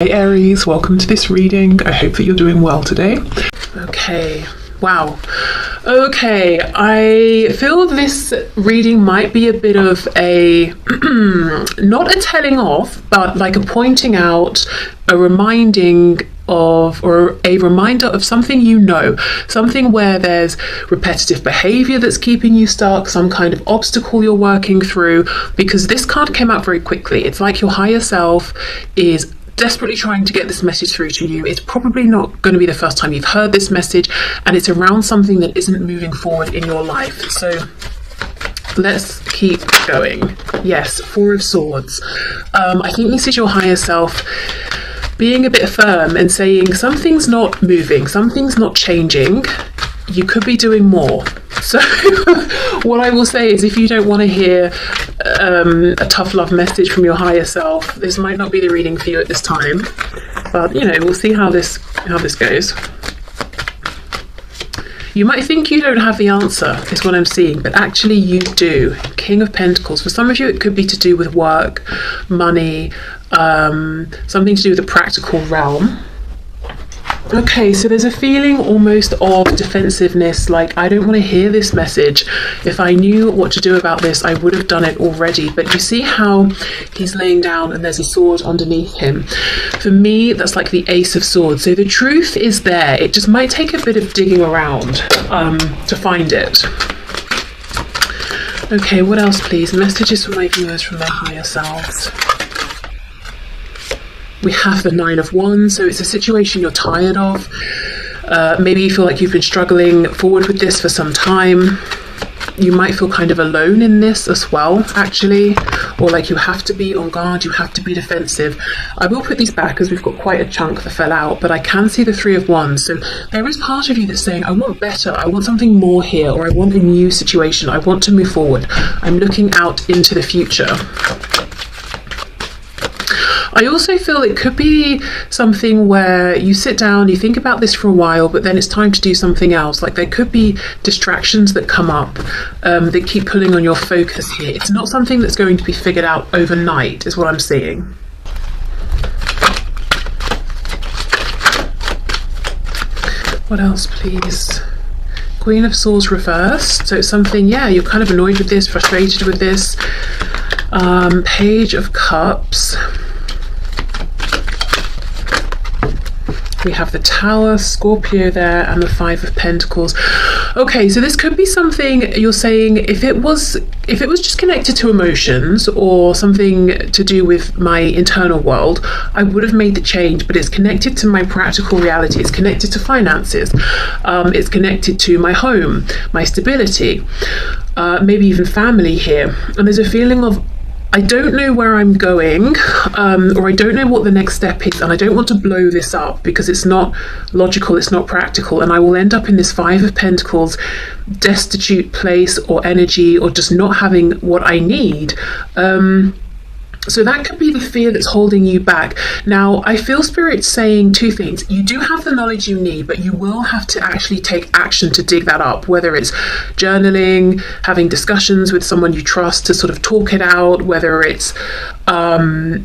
Hey Aries, welcome to this reading. I hope that you're doing well today. Okay, wow. Okay, I feel this reading might be a bit of a, not a telling off, but like a pointing out, a reminding of, or a reminder of something you know, something where there's repetitive behavior that's keeping you stuck, some kind of obstacle you're working through, because this card came out very quickly. It's like your higher self is desperately trying to get this message through to you. It's probably not going to be the first time you've heard this message, and it's around something that isn't moving forward in your life. So let's keep going. Yes, Four of Swords. I think this is your higher self being a bit firm and saying something's not moving, something's not changing, you could be doing more. So what I will say is, if you don't want to hear a tough love message from your higher self, this might not be the reading for you at this time, but you know, we'll see how this goes. You might think you don't have the answer, is what I'm seeing, but actually you do. King of Pentacles. For some of you, it could be to do with work, money, something to do with the practical realm. Okay, so there's a feeling almost of defensiveness, like I don't want to hear this message. If I knew what to do about this, I would have done it already. But you see how he's laying down and there's a sword underneath him. For me, that's like the Ace of Swords. So the truth is there. It just might take a bit of digging around to find it. Okay, what else please? Messages for my viewers from their higher selves. We have the Nine of Wands, so it's a situation you're tired of. Maybe you feel like you've been struggling forward with this for some time. You might feel kind of alone in this as well, actually, or like you have to be on guard, you have to be defensive. I will put these back because we've got quite a chunk that fell out, but I can see the Three of Wands. So there is part of you that's saying, I want better, I want something more here, or I want a new situation, I want to move forward. I'm looking out into the future. I also feel it could be something where you sit down, you think about this for a while, but then it's time to do something else. Like there could be distractions that come up that keep pulling on your focus here. It's not something that's going to be figured out overnight, is what I'm seeing. What else, please? Queen of Swords reversed. So it's something, yeah, you're kind of annoyed with this, frustrated with this. Page of Cups. We have the Tower, Scorpio there, and the Five of Pentacles. Okay, so this could be something you're saying, if it was just connected to emotions or something to do with my internal world, I would have made the change, but it's connected to my practical reality. It's connected to finances. It's connected to my home, my stability, maybe even family here. And there's a feeling of, I don't know where I'm going, or I don't know what the next step is, and I don't want to blow this up because it's not logical, it's not practical, and I will end up in this Five of Pentacles destitute place or energy, or just not having what I need. So that could be the fear that's holding you back. Now, I feel Spirit saying two things. You do have the knowledge you need, but you will have to actually take action to dig that up, whether it's journaling, having discussions with someone you trust to sort of talk it out, whether it's, I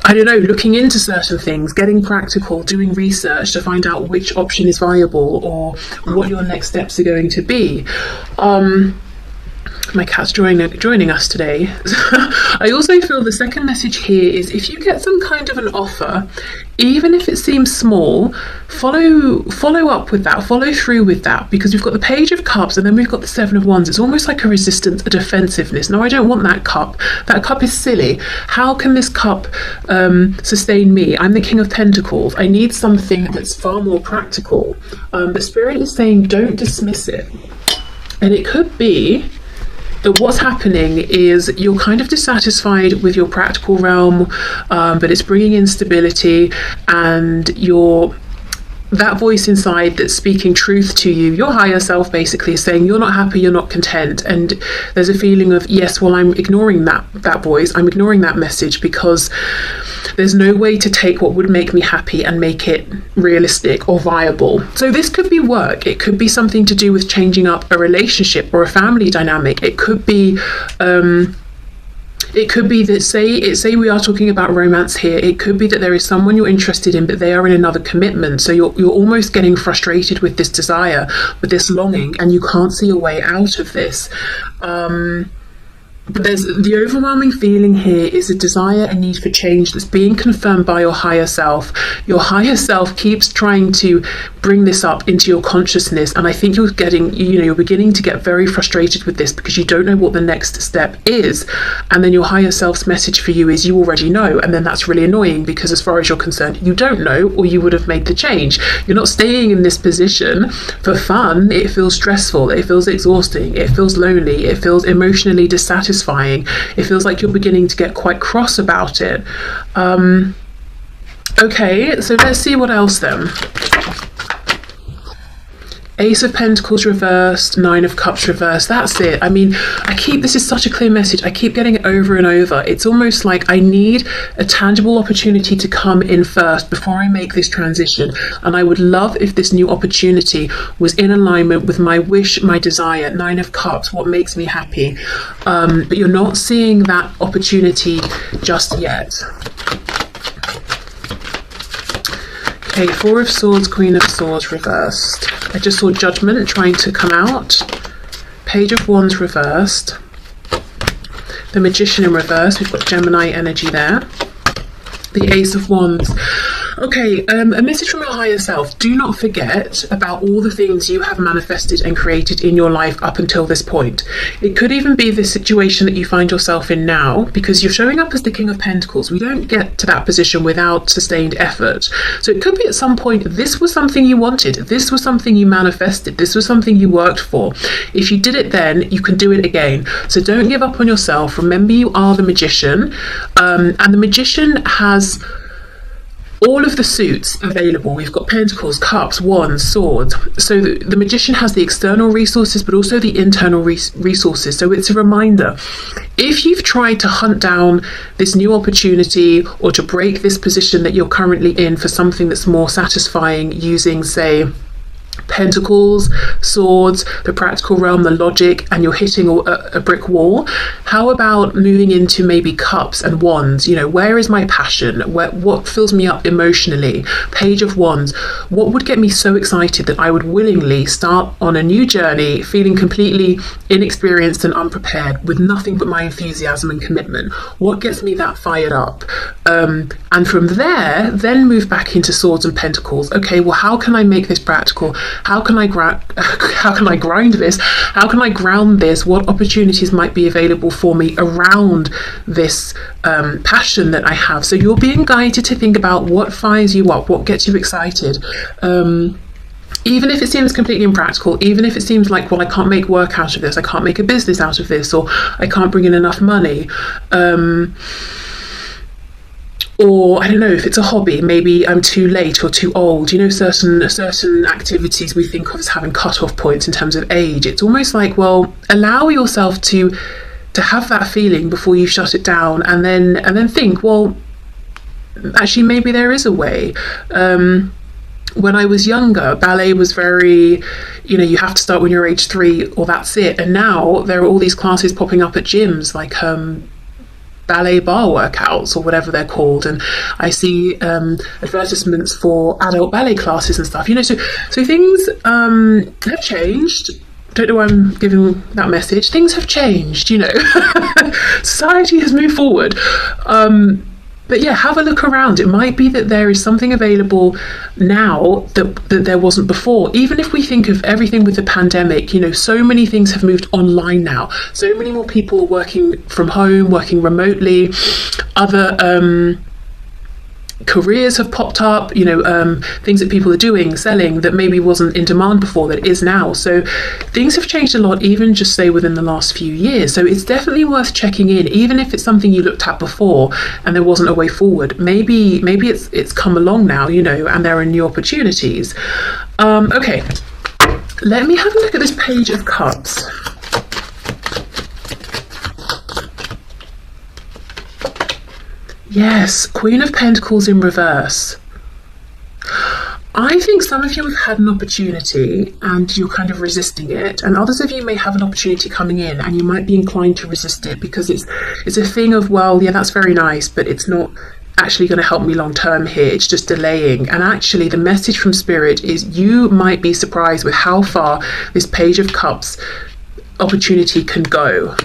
don't know, looking into certain things, getting practical, doing research to find out which option is viable or what your next steps are going to be. My cat's joining us today. I also feel the second message here is, if you get some kind of an offer, even if it seems small, follow up with that, follow through with that, because we've got the Page of Cups and then we've got the Seven of Wands. It's almost like a resistance, a defensiveness. No, I don't want that cup. That cup is silly. How can this cup sustain me? I'm the King of Pentacles. I need something that's far more practical. The Spirit is saying, don't dismiss it. And it could be that what's happening is you're kind of dissatisfied with your practical realm, but it's bringing in stability, and that voice inside that's speaking truth to you, your higher self basically is saying you're not happy, you're not content, and there's a feeling of, yes, well, I'm ignoring that voice, I'm ignoring that message because there's no way to take what would make me happy and make it realistic or viable. So this could be work, it could be something to do with changing up a relationship or a family dynamic, it could be It could be that, say we are talking about romance here, it could be that there is someone you're interested in, but they are in another commitment. So you're almost getting frustrated with this desire, with this longing, and you can't see a way out of this. But there's the overwhelming feeling here is a desire, a need for change that's being confirmed by your higher self. Your higher self keeps trying to bring this up into your consciousness, and I think you're beginning to get very frustrated with this because you don't know what the next step is. And then your higher self's message for you is you already know, and then that's really annoying because as far as you're concerned, you don't know, or you would have made the change. You're not staying in this position for fun. It feels stressful, it feels exhausting, it feels lonely, it feels emotionally dissatisfying. It feels like you're beginning to get quite cross about it. Okay, so let's see what else then. Ace of Pentacles reversed, Nine of Cups reversed. That's it. I mean, this is such a clear message. I keep getting it over and over. It's almost like I need a tangible opportunity to come in first before I make this transition. And I would love if this new opportunity was in alignment with my wish, my desire. Nine of Cups, what makes me happy. But you're not seeing that opportunity just yet. Okay, Four of Swords, Queen of Swords reversed. I just saw Judgment trying to come out. Page of Wands reversed. The Magician in reverse. We've got Gemini energy there. The Ace of Wands. Okay, a message from your higher self. Do not forget about all the things you have manifested and created in your life up until this point. It could even be this situation that you find yourself in now, because you're showing up as the King of Pentacles. We don't get to that position without sustained effort. So it could be at some point this was something you wanted. This was something you manifested. This was something you worked for. If you did it then, you can do it again. So don't give up on yourself. Remember, you are the Magician. And the Magician has all of the suits available. We've got Pentacles, Cups, Wands, Swords. So the Magician has the external resources, but also the internal resources. So it's a reminder. If you've tried to hunt down this new opportunity or to break this position that you're currently in for something that's more satisfying using, say, Pentacles, Swords, the practical realm, the logic, and you're hitting a brick wall, how about moving into maybe Cups and Wands? Where is my passion? What fills me up emotionally? Page of Wands. What would get me so excited that I would willingly start on a new journey feeling completely inexperienced and unprepared with nothing but my enthusiasm and commitment? What gets me that fired up? And from there, then move back into Swords and Pentacles. Okay, well, how can I make this practical? How can I grind this? How can I ground this? What opportunities might be available for me around this passion that I have? So you're being guided to think about what fires you up, what gets you excited. Even if it seems completely impractical, even if it seems like, well, I can't make work out of this, I can't make a business out of this, or I can't bring in enough money. Or I don't know, if it's a hobby, maybe I'm too late or too old. Certain activities we think of as having cut-off points in terms of age. It's almost like, well, allow yourself to have that feeling before you shut it down, and then think, well, actually maybe there is a way. When I was younger, ballet was very, you have to start when you're age 3 or that's it. And now there are all these classes popping up at gyms, like ballet bar workouts or whatever they're called, and I see advertisements for adult ballet classes and stuff. So things have changed. Don't know why I'm giving that message. Things have changed. Society has moved forward. But yeah, have a look around. It might be that there is something available now that there wasn't before. Even if we think of everything with the pandemic, so many things have moved online now. So many more people are working from home, working remotely. Other careers have popped up, things that people are doing, selling, that maybe wasn't in demand before, that is now. So things have changed a lot, even just say within the last few years. So it's definitely worth checking in, even if it's something you looked at before and there wasn't a way forward. Maybe it's come along now, and there are new opportunities. Okay, let me have a look at this Page of Cups. Yes, Queen of Pentacles in reverse. I think some of you have had an opportunity and you're kind of resisting it, and others of you may have an opportunity coming in and you might be inclined to resist it because it's a thing of, well, yeah, that's very nice, but it's not actually going to help me long term here, it's just delaying. And actually the message from Spirit is you might be surprised with how far this Page of Cups opportunity can go.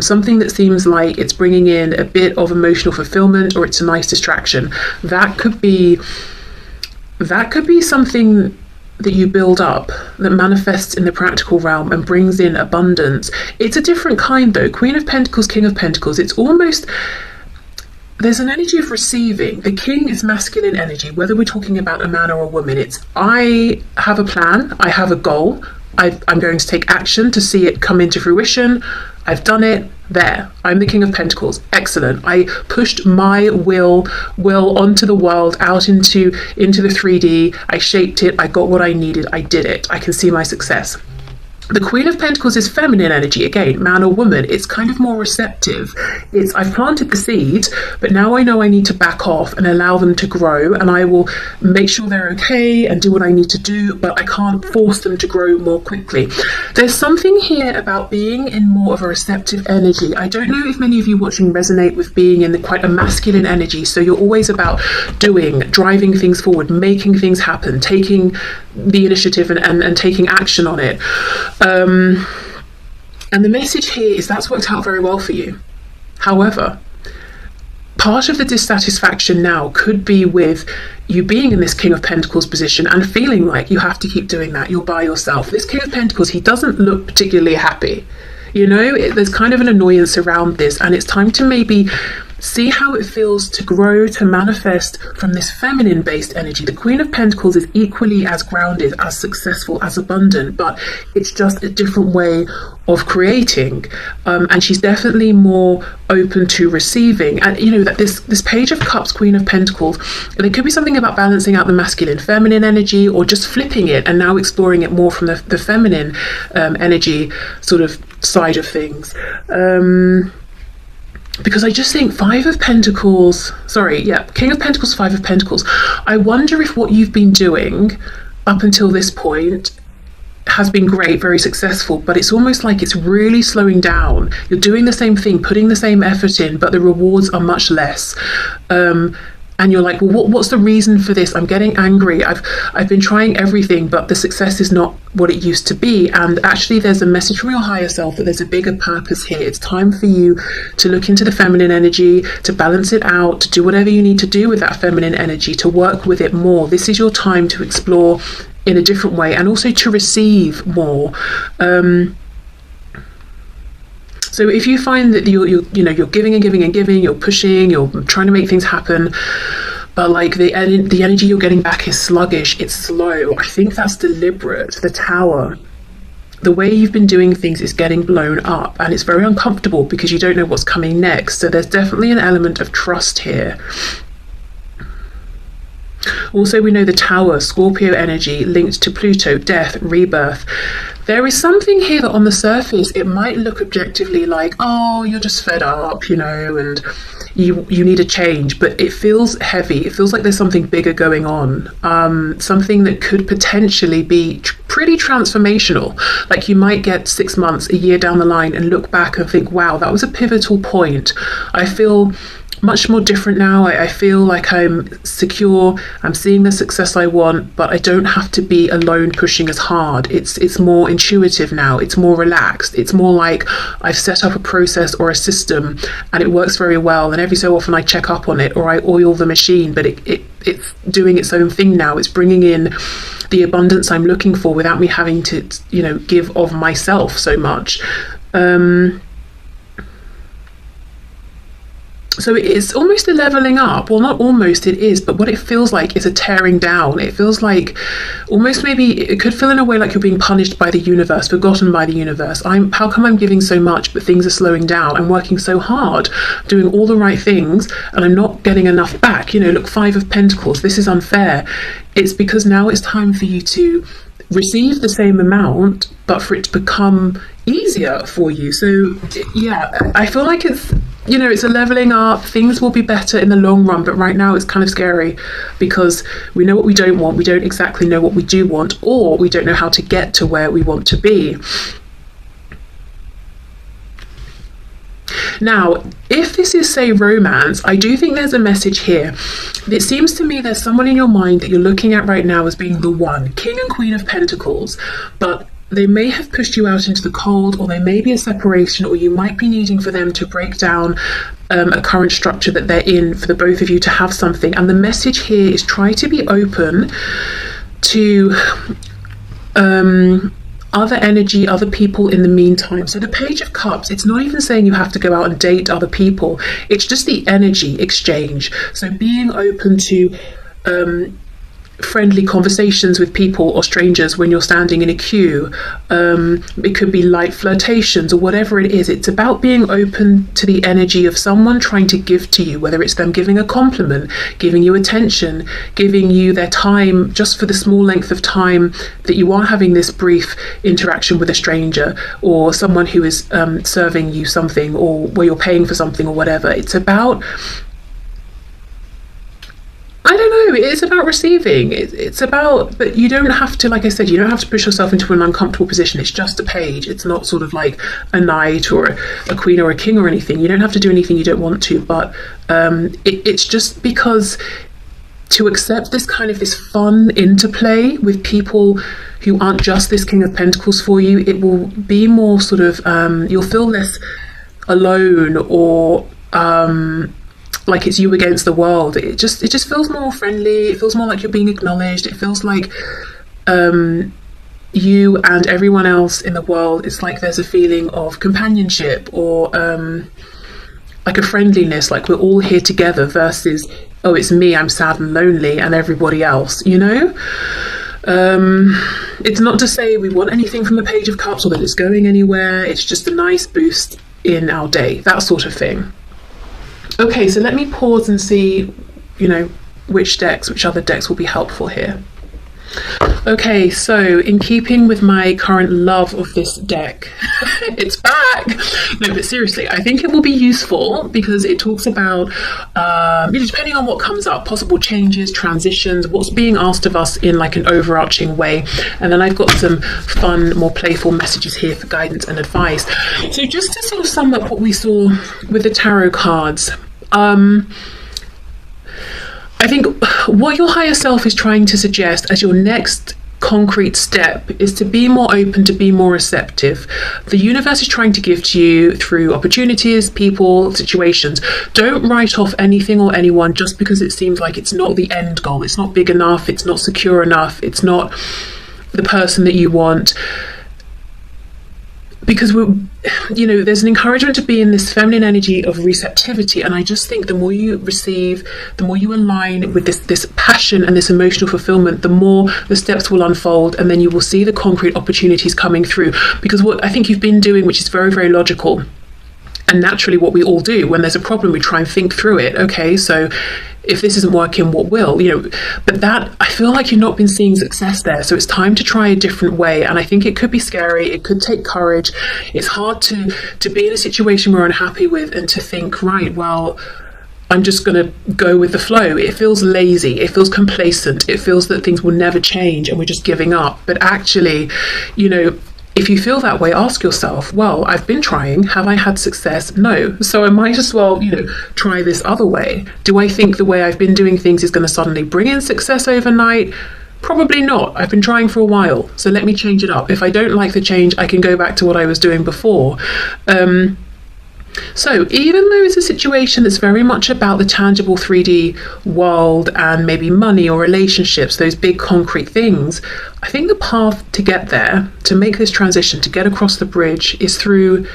Something that seems like it's bringing in a bit of emotional fulfillment, or it's a nice distraction, that could be something that you build up, that manifests in the practical realm and brings in abundance. It's a different kind though. Queen of Pentacles, King of Pentacles, it's almost, there's an energy of receiving. The king is masculine energy, whether we're talking about a man or a woman. It's, I have a plan, I have a goal, I'm going to take action to see it come into fruition. I've done it. There, I'm the King of Pentacles. Excellent. I pushed my will onto the world, out into the 3D. I shaped it. I got what I needed. I did it. I can see my success. The Queen of Pentacles is feminine energy, again, man or woman. It's kind of more receptive. It's, I've planted the seeds, but now I know I need to back off and allow them to grow, and I will make sure they're okay and do what I need to do, but I can't force them to grow more quickly. There's something here about being in more of a receptive energy. I don't know if many of you watching resonate with being in quite a masculine energy, so you're always about doing, driving things forward, making things happen, taking the initiative and taking action on it. And the message here is that's worked out very well for you. However, part of the dissatisfaction now could be with you being in this King of Pentacles position and feeling like you have to keep doing that. You're by yourself. This King of Pentacles, he doesn't look particularly happy. You know, there's kind of an annoyance around this, and it's time to maybe see how it feels to grow, to manifest from this feminine based energy. The Queen of Pentacles is equally as grounded, as successful, as abundant, but it's just a different way of creating. And she's definitely more open to receiving. And you know that this Page of Cups, Queen of Pentacles, there could be something about balancing out the masculine, feminine energy, or just flipping it and now exploring it more from the feminine energy sort of side of things. Because I just think King of Pentacles, 5 of Pentacles. I wonder if what you've been doing up until this point has been great, very successful, but it's almost like it's really slowing down. You're doing the same thing, putting the same effort in, but the rewards are much less. And you're like, well, what's the reason for this? I'm getting angry. I've been trying everything, but the success is not what it used to be. And actually, there's a message from your higher self that there's a bigger purpose here. It's time for you to look into the feminine energy, to balance it out, to do whatever you need to do with that feminine energy, to work with it more. This is your time to explore in a different way, and also to receive more. So if you find that you're giving and giving and giving, you're pushing, you're trying to make things happen, but like the energy you're getting back is sluggish, it's slow, I think that's deliberate. The Tower, the way you've been doing things is getting blown up, and it's very uncomfortable because you don't know what's coming next. So there's definitely an element of trust here. Also, we know the Tower, Scorpio energy linked to Pluto, death, rebirth. There is something here that on the surface, it might look objectively like, oh, you're just fed up, and you need a change, but it feels heavy. It feels like there's something bigger going on, something that could potentially be pretty transformational. Like you might get 6 months, a year down the line and look back and think, wow, that was a pivotal point. I feel much more different now. I feel like I'm secure, I'm seeing the success I want, but I don't have to be alone pushing as hard. It's more intuitive now, it's more relaxed, it's more like I've set up a process or a system and it works very well, and every so often I check up on it or I oil the machine, but it's doing its own thing now. It's bringing in the abundance I'm looking for without me having to give of myself so much. So it's almost a leveling up. Well, not almost, it is, but what it feels like is a tearing down. It feels like almost, maybe it could feel in a way like you're being punished by the universe, forgotten by the universe. How come I'm giving so much but things are slowing down? I'm working so hard, doing all the right things, and I'm not getting enough back. Look, 5 of Pentacles, this is unfair. It's because now it's time for you to receive the same amount, but for it to become easier for you. So yeah, I feel like it's, you know, it's a leveling up. Things will be better in the long run, but right now it's kind of scary because we know what we don't want. We don't exactly know what we do want, or we don't know how to get to where we want to be. Now, if this is, say, romance, I do think there's a message here. It seems to me there's someone in your mind that you're looking at right now as being the one, King and Queen of Pentacles, but they may have pushed you out into the cold, or there may be a separation, or you might be needing for them to break down a current structure that they're in for the both of you to have something. And the message here is try to be open to other energy, other people in the meantime. So the Page of Cups, it's not even saying you have to go out and date other people. It's just the energy exchange. So being open to friendly conversations with people or strangers when you're standing in a queue. It could be light flirtations or whatever it is. It's about being open to the energy of someone trying to give to you, whether it's them giving a compliment, giving you attention, giving you their time just for the small length of time that you are having this brief interaction with a stranger, or someone who is serving you something, or where you're paying for something or whatever. It's about, I don't know, it's about receiving. It's about, but you don't have to, like I said, you don't have to push yourself into an uncomfortable position. It's just a page. It's not sort of like a knight or a queen or a king or anything. You don't have to do anything you don't want to, but it's just because to accept this kind of this fun interplay with people who aren't just this King of Pentacles for you, it will be more sort of, you'll feel less alone, or like it's you against the world. It just feels more friendly. It feels more like you're being acknowledged. It feels like you and everyone else in the world, it's like there's a feeling of companionship, or like a friendliness, like we're all here together, versus, oh, it's me, I'm sad and lonely, and everybody else, you know? It's not to say we want anything from the Page of Cups or that it's going anywhere. It's just a nice boost in our day, that sort of thing. Okay, so let me pause and see, you know, which other decks will be helpful here. Okay, so in keeping with my current love of this deck, it's back! No, but seriously, I think it will be useful because it talks about, depending on what comes up, possible changes, transitions, what's being asked of us in like an overarching way. And then I've got some fun, more playful messages here for guidance and advice. So just to sort of sum up what we saw with the tarot cards, I think what your higher self is trying to suggest as your next concrete step is to be more open, to be more receptive. The universe is trying to give to you through opportunities, people, situations. Don't write off anything or anyone just because it seems like it's not the end goal. It's not big enough. It's not secure enough. It's not the person that you want. Because there's an encouragement to be in this feminine energy of receptivity, and I just think the more you receive, the more you align with this passion and this emotional fulfillment, the more the steps will unfold, and then you will see the concrete opportunities coming through. Because what I think you've been doing, which is very, very logical, and naturally what we all do when there's a problem, we try and think through it. Okay, so if this isn't working, what will? But that, I feel like you've not been seeing success there. So it's time to try a different way. And I think it could be scary. It could take courage. It's hard to be in a situation we're unhappy with and to think, right, well, I'm just going to go with the flow. It feels lazy. It feels complacent. It feels that things will never change and we're just giving up. But actually, if you feel that way, ask yourself, well, I've been trying. Have I had success? No. So I might as well, try this other way. Do I think the way I've been doing things is going to suddenly bring in success overnight? Probably not. I've been trying for a while. So let me change it up. If I don't like the change, I can go back to what I was doing before. So even though it's a situation that's very much about the tangible 3D world and maybe money or relationships, those big concrete things, I think the path to get there, to make this transition, to get across the bridge, is through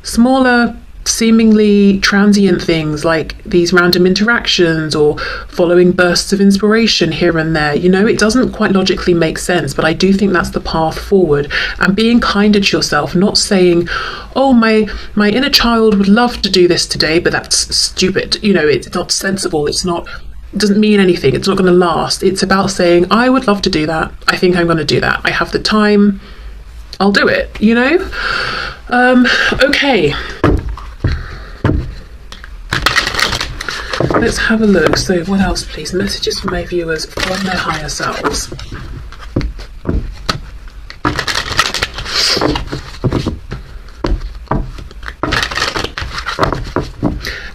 smaller, seemingly transient things like these random interactions or following bursts of inspiration here and there. It doesn't quite logically make sense, but I do think that's the path forward. And being kinder to yourself, not saying, oh, my inner child would love to do this today, but that's stupid. It's not sensible. It's not doesn't mean anything. It's not going to last. It's about saying, I would love to do that. I think I'm going to do that. I have the time. I'll do it, you know? Okay. Let's have a look. So what else, please? Messages from my viewers from their higher selves.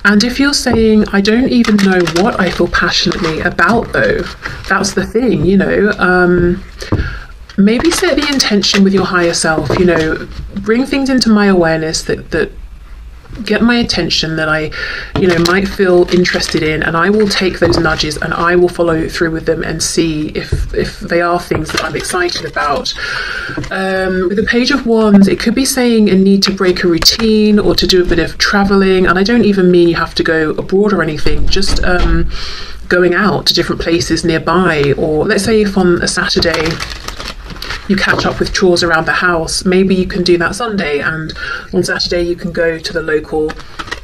And if you're saying, I don't even know what I feel passionately about, though, that's the thing, you know, maybe set the intention with your higher self, you know, bring things into my awareness that get my attention, that I, you know, might feel interested in, and I will take those nudges and I will follow through with them and see if they are things that I'm excited about. With the Page of Wands, it could be saying a need to break a routine or to do a bit of traveling, and I don't even mean you have to go abroad or anything, just going out to different places nearby. Or let's say if on a Saturday you catch up with chores around the house, maybe you can do that Sunday, and on Saturday you can go to the local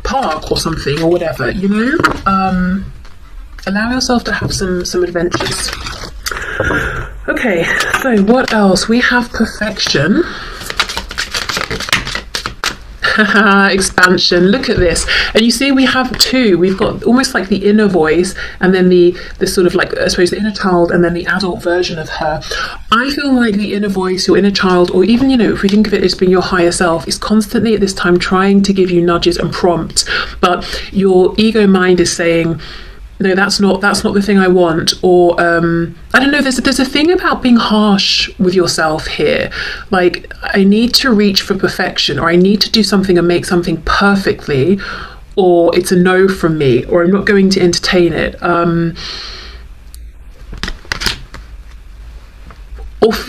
park or something, or whatever, you know. Allow yourself to have some adventures. Okay, so what else? We have perfection. Expansion. Look at this. And you see we have two. We've got almost like the inner voice, and then the sort of like, I suppose, the inner child, and then the adult version of her. I feel like the inner voice, your inner child, or even, you know, if we think of it as being your higher self, is constantly at this time trying to give you nudges and prompts, but your ego mind is saying, no, that's not the thing I want. Or I don't know, there's a thing about being harsh with yourself here, like, I need to reach for perfection, or I need to do something and make something perfectly, or it's a no from me, or I'm not going to entertain it. Or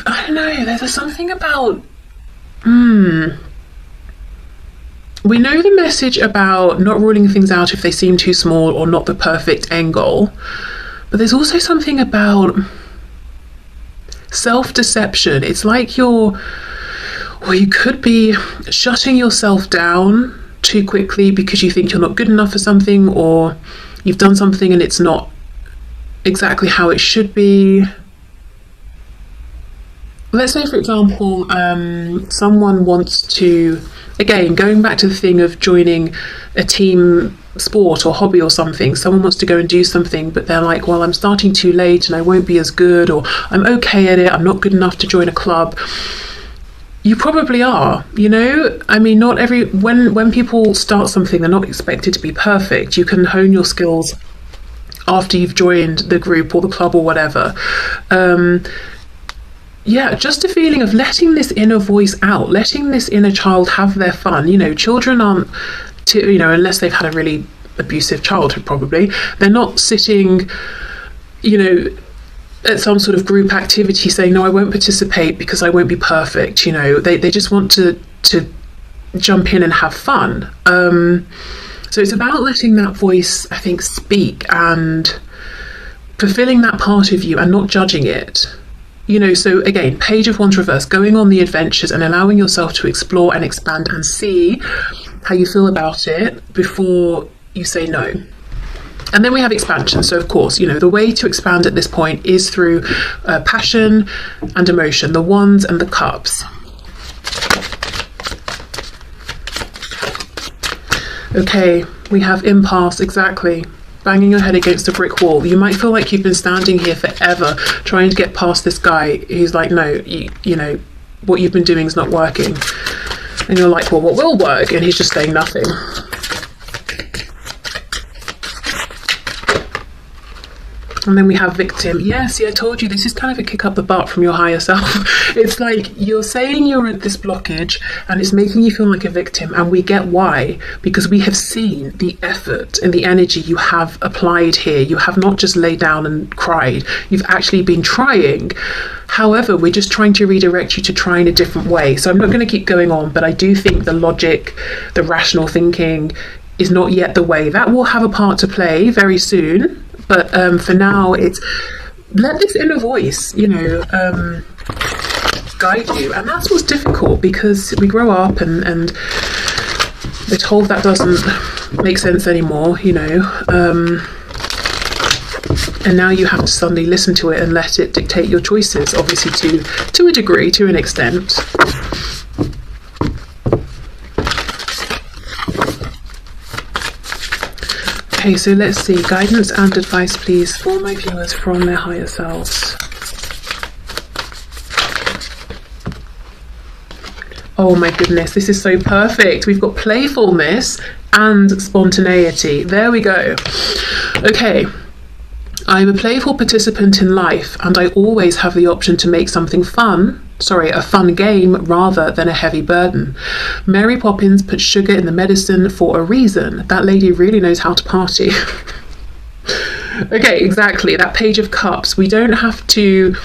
I don't know, there's something about we know the message about not ruling things out if they seem too small or not the perfect end goal, but there's also something about self-deception. It's like you could be shutting yourself down too quickly because you think you're not good enough for something, or you've done something and it's not exactly how it should be. Let's say, for example, someone wants to, again, going back to the thing of joining a team sport or hobby or something, someone wants to go and do something, but they're like, well, I'm starting too late and I won't be as good, or I'm okay at it, I'm not good enough to join a club. You probably are, you know? I mean, when people start something, they're not expected to be perfect. You can hone your skills after you've joined the group or the club or whatever. Yeah, just a feeling of letting this inner voice out, letting this inner child have their fun. You know, children aren't, you know, unless they've had a really abusive childhood, probably, they're not sitting, you know, at some sort of group activity saying, no, I won't participate because I won't be perfect. You know, they just want to jump in and have fun. So it's about letting that voice, I think, speak, and fulfilling that part of you and not judging it. You know, so again, Page of Wands reverse, going on the adventures and allowing yourself to explore and expand and see how you feel about it before you say no. And then we have expansion. So of course, you know, the way to expand at this point is through passion and emotion, the Wands and the Cups. Okay, we have impasse, exactly. Banging your head against a brick wall. You might feel like you've been standing here forever trying to get past this guy who's like, no, you know, what you've been doing is not working. And you're like, well, what will work? And he's just saying nothing. And then we have victim. Yeah, see, I told you, this is kind of a kick up the butt from your higher self. It's like you're saying you're at this blockage and it's making you feel like a victim. And we get why, because we have seen the effort and the energy you have applied here. You have not just laid down and cried. You've actually been trying. However, we're just trying to redirect you to try in a different way. So I'm not going to keep going on, but I do think the logic, the rational thinking is not yet the way. That will have a part to play very soon. But for now, it's let this inner voice, you know, guide you. And that's what's difficult, because we grow up and we're told that doesn't make sense anymore, you know. And now you have to suddenly listen to it and let it dictate your choices, obviously to a degree, to an extent. Okay, so let's see. Guidance and advice, please, for my viewers from their higher selves. Oh my goodness, this is so perfect. We've got playfulness and spontaneity. There we go. Okay. I'm a playful participant in life, and I always have the option to make something fun, a fun game rather than a heavy burden. Mary Poppins put sugar in the medicine for a reason. That lady really knows how to party. Okay, exactly. That Page of Cups. We don't have to,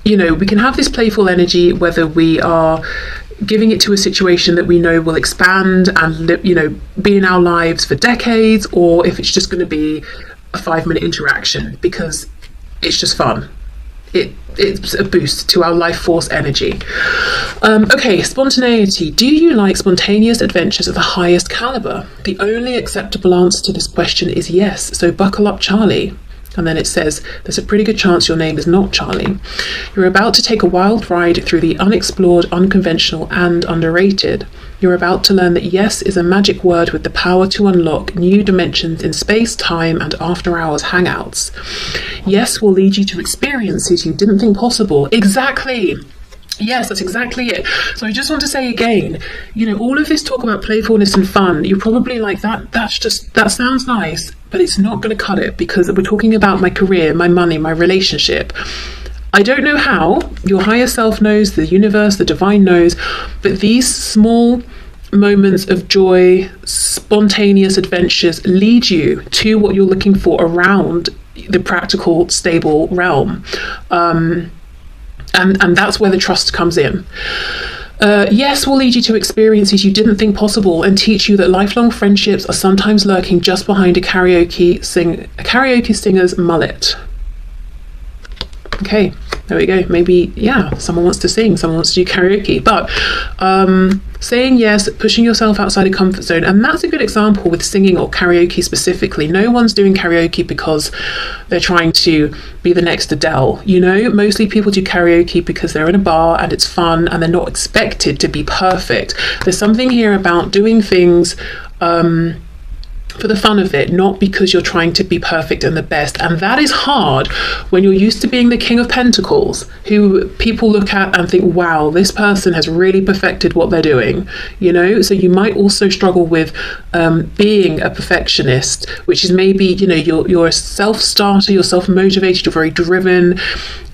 we can have this playful energy whether we are giving it to a situation that we know will expand and, be in our lives for decades, or if it's just going to be a 5-minute interaction because it's just fun. It's a boost to our life force energy. Okay, spontaneity. Do you like spontaneous adventures of the highest caliber? The only acceptable answer to this question is yes, so buckle up, Charlie. And then it says, there's a pretty good chance your name is not Charlie. You're about to take a wild ride through the unexplored, unconventional, and underrated. You're about to learn that yes is a magic word with the power to unlock new dimensions in space, time, and after-hours hangouts. Yes will lead you to experiences you didn't think possible. Exactly! Yes, that's exactly it. So I just want to say again, all of this talk about playfulness and fun, you're probably like, that sounds nice, but it's not going to cut it, because we're talking about my career, my money, my relationship. I don't know how, your higher self knows, the universe, the divine knows, but these small moments of joy, spontaneous adventures lead you to what you're looking for around the practical, stable realm. And that's where the trust comes in. Yes will lead you to experiences you didn't think possible and teach you that lifelong friendships are sometimes lurking just behind a karaoke singer's mullet. Okay, there we go. Maybe, someone wants to sing, someone wants to do karaoke, but saying yes, pushing yourself outside a comfort zone, and that's a good example with singing or karaoke specifically. No one's doing karaoke because they're trying to be the next Adele, Mostly people do karaoke because they're in a bar and it's fun and they're not expected to be perfect. There's something here about doing things for the fun of it, not because you're trying to be perfect and the best. And that is hard when you're used to being the King of Pentacles, who people look at and think, wow, this person has really perfected what they're doing, so you might also struggle with being a perfectionist, which is maybe, you're a self-starter, you're self-motivated, you're very driven.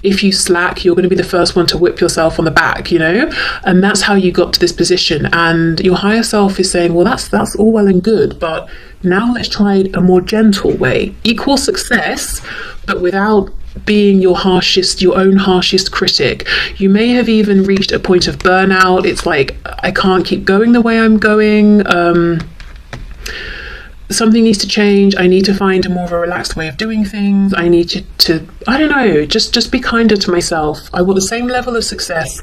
If you slack, you're going to be the first one to whip yourself on the back, and that's how you got to this position. And your higher self is saying, well, that's all well and good, but now let's try a more gentle way. Equal success, but without being your own harshest critic. You may have even reached a point of burnout. It's like, I can't keep going the way I'm going. Something needs to change. I need to find a more of a relaxed way of doing things. I need to I don't know, just be kinder to myself. I want the same level of success